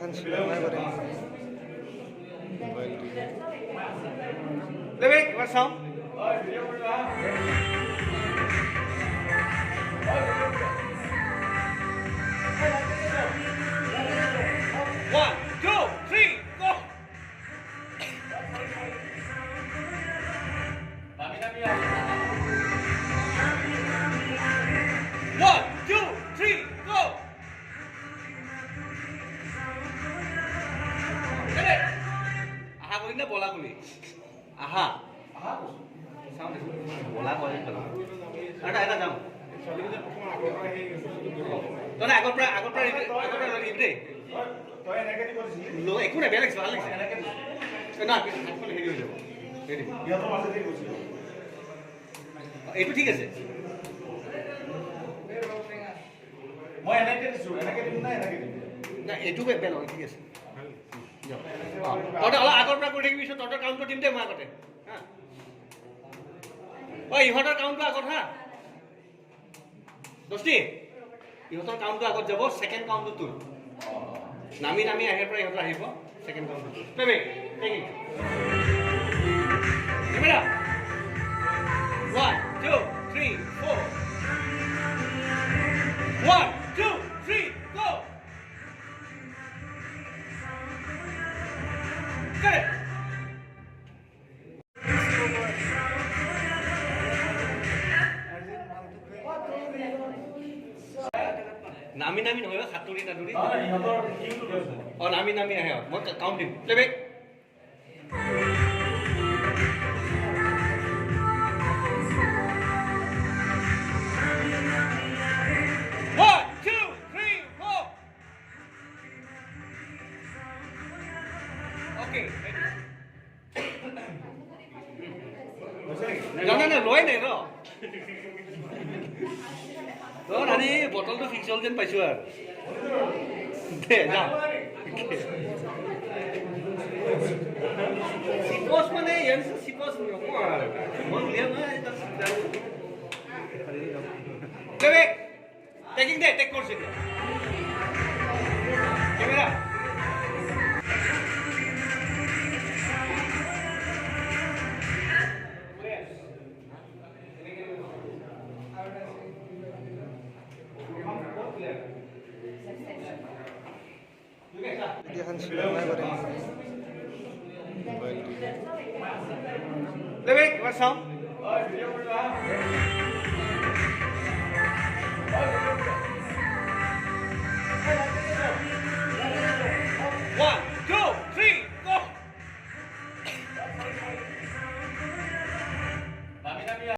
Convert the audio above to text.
এখন সিনেমা করে দেবে এবার sound One, two, three, go! One, two, three, go! Aha kali na bola kali. Aha. Sound bola kali kali. Ada jam. Tone agor pra read de. Lo ekku na bela ভাল লাগিছে না এখন হেৰি হৈ যাব হেৰি ইয়াতো মাঝে দিয়ে গৈছিল এইটো ঠিক আছে মই এনেকে দিছো এনেকে দিম না এনেকে দিম না এইটো বেল হয় ঠিক আছে তহঁতে অলপ আগৰ পৰা কৰি থাকিবি তহঁতৰ কাউণ্টটো দিম দে মই আগতে হা ঐ ইহঁতৰ কাউণ্টটো আগত হা দস্তি ইহঁতৰ কাউণ্টটো আগত যাব ছেকেণ্ড কাউণ্টটো তোৰ নামি আহে পৰা ইহঁতৰ আহিব second count baby take it camera 1 2 3 4 1 2 3 go get it নামি নহয় সাতুৰি তাতুৰি ইহঁতৰ টিমটো গৈছে অ নামি আহে মই কাউণ্ট দিম play back One, two, three, four. Okay. No, loy নাই ৰ তোৰ আনি বটলটো ফিক্স হ'ল যেন পাইছো আৰু দে যা সিপোজ মানে ইয়াৰ সিপোজ নকওঁ মই লিয়া নাই দেবে টেকিং দে টেক করছিস ক্যামেরা এখন সিনেমা করে দেবে এবার সাউন্ড One,